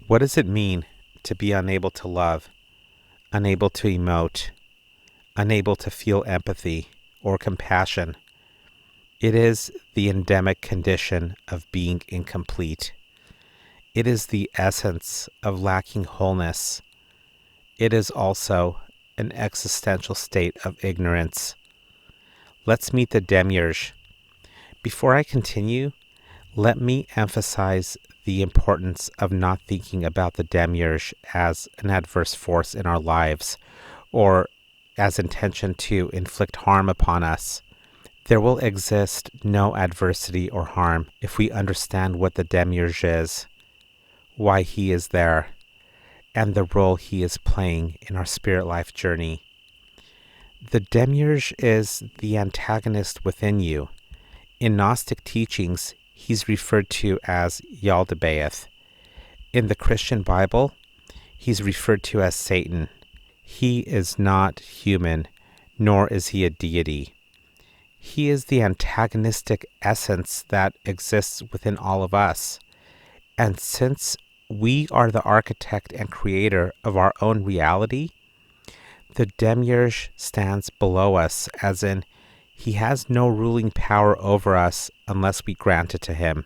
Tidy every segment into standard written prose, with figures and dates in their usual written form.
What does it mean to be unable to love, unable to emote, unable to feel empathy or compassion? It is the endemic condition of being incomplete. It is the essence of lacking wholeness. It is also an existential state of ignorance. Let's meet the Demiurge. Before I continue, let me emphasize the importance of not thinking about the Demiurge as an adverse force in our lives or as intention to inflict harm upon us. There will exist no adversity or harm if we understand what the Demiurge is, why he is there, and the role he is playing in our spirit life journey. The Demiurge is the antagonist within you. In Gnostic teachings, he's referred to as Yaldabaoth. In the Christian Bible, he's referred to as Satan. He is not human, nor is he a deity. He is the antagonistic essence that exists within all of us. And since we are the architect and creator of our own reality, the Demiurge stands below us, as in, he has no ruling power over us unless we grant it to him,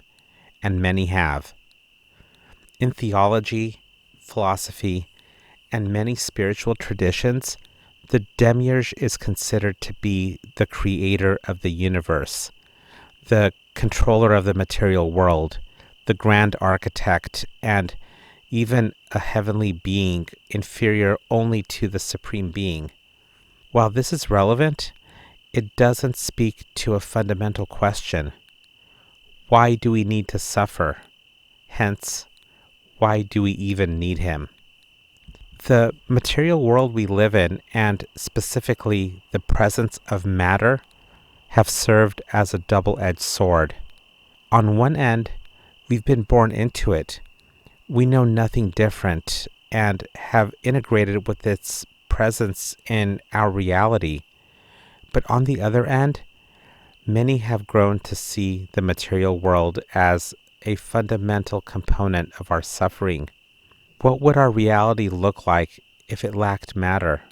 and many have. In theology, philosophy, and many spiritual traditions, the Demiurge is considered to be the creator of the universe, the controller of the material world, the grand architect, and even a heavenly being inferior only to the supreme being. While this is relevant, it doesn't speak to a fundamental question. Why do we need to suffer? Hence, why do we even need him? The material world we live in, and specifically the presence of matter, have served as a double-edged sword. On one end, we've been born into it. We know nothing different and have integrated with its presence in our reality. But on the other end, many have grown to see the material world as a fundamental component of our suffering. What would our reality look like if it lacked matter?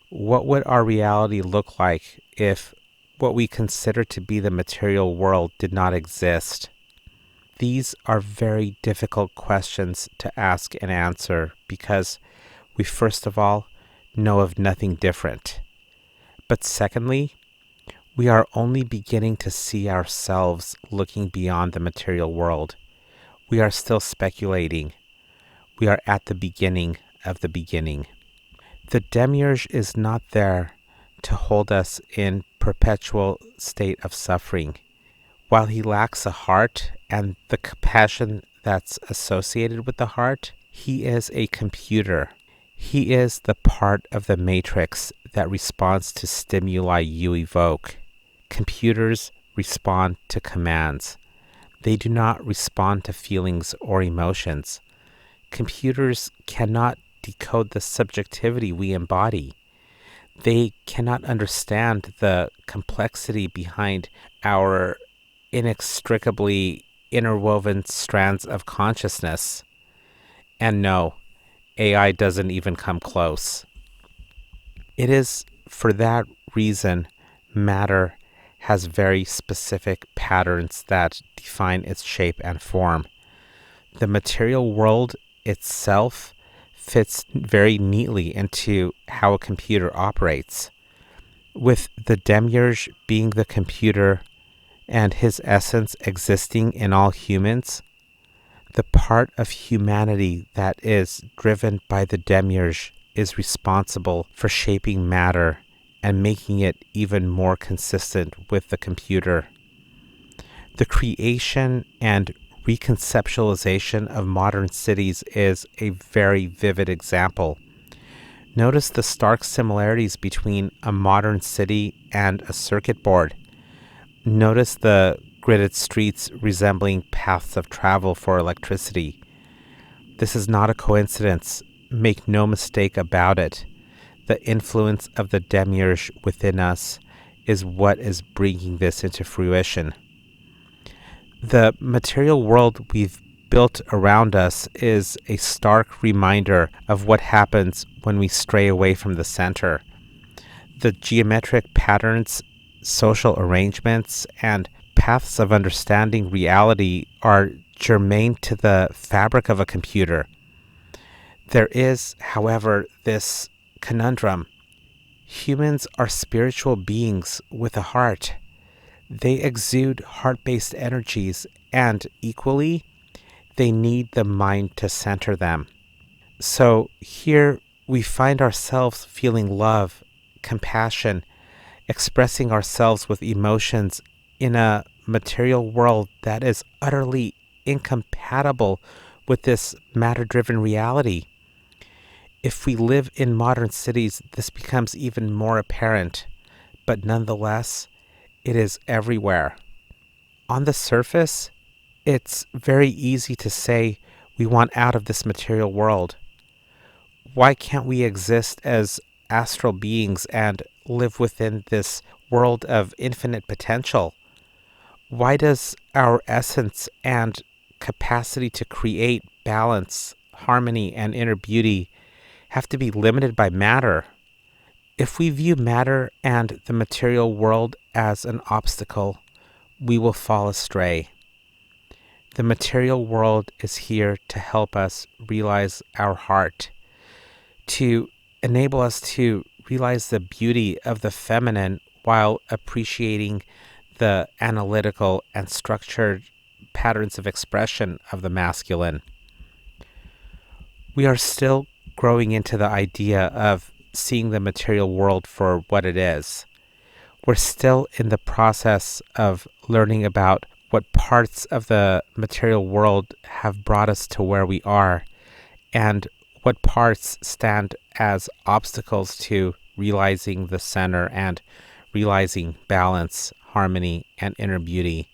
What would our reality look like if what we consider to be the material world did not exist? These are very difficult questions to ask and answer because we first of all know of nothing different. But secondly, we are only beginning to see ourselves looking beyond the material world. We are still speculating. We are at the beginning of the beginning. The Demiurge is not there to hold us in perpetual state of suffering. While he lacks a heart and the compassion that's associated with the heart, he is a computer. He is the part of the matrix that responds to stimuli you evoke. Computers respond to commands. They do not respond to feelings or emotions. Computers cannot decode the subjectivity we embody. They cannot understand the complexity behind our inextricably interwoven strands of consciousness. And no, AI doesn't even come close. It is for that reason matter has very specific patterns that define its shape and form. The material world itself fits very neatly into how a computer operates. With the Demiurge being the computer and his essence existing in all humans, the part of humanity that is driven by the Demiurge is responsible for shaping matter and making it even more consistent with the computer. The creation and reconceptualization of modern cities is a very vivid example. Notice the stark similarities between a modern city and a circuit board. Notice the gridded streets resembling paths of travel for electricity. This is not a coincidence. Make no mistake about it. The influence of the Demiurge within us is what is bringing this into fruition. The material world we've built around us is a stark reminder of what happens when we stray away from the center. The geometric patterns, social arrangements, and paths of understanding reality are germane to the fabric of a computer. There is, however, this conundrum. Humans are spiritual beings with a heart. They exude heart-based energies, and equally, they need the mind to center them. So here we find ourselves feeling love, compassion, expressing ourselves with emotions in a material world that is utterly incompatible with this matter-driven reality. If we live in modern cities, this becomes even more apparent, but nonetheless, it is everywhere. On the surface, it's very easy to say we want out of this material world. Why can't we exist as astral beings and live within this world of infinite potential? Why does our essence and capacity to create balance, harmony, and inner beauty have to be limited by matter? If we view matter and the material world as an obstacle, we will fall astray. The material world is here to help us realize our heart, to enable us to realize the beauty of the feminine while appreciating the analytical and structured patterns of expression of the masculine. We are still growing into the idea of seeing the material world for what it is. We're still in the process of learning about what parts of the material world have brought us to where we are, and what parts stand as obstacles to realizing the center and realizing balance, harmony, and inner beauty,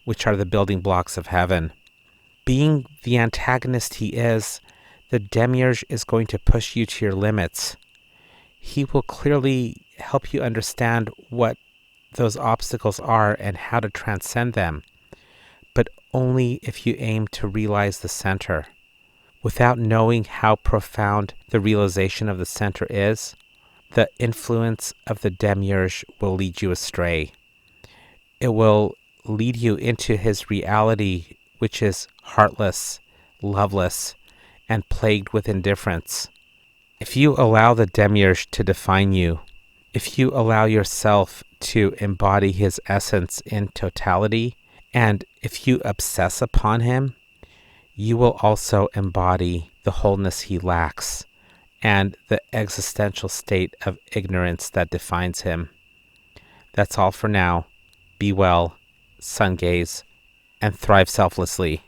which are the building blocks of heaven. Being the antagonist he is, the Demiurge is going to push you to your limits. He will clearly help you understand what those obstacles are and how to transcend them, but only if you aim to realize the center. Without knowing how profound the realization of the center is, the influence of the Demiurge will lead you astray. It will lead you into his reality, which is heartless, loveless, and plagued with indifference. If you allow the Demiurge to define you, if you allow yourself to embody his essence in totality, and if you obsess upon him, you will also embody the wholeness he lacks and the existential state of ignorance that defines him. That's all for now. Be well, sun gaze, and thrive selflessly.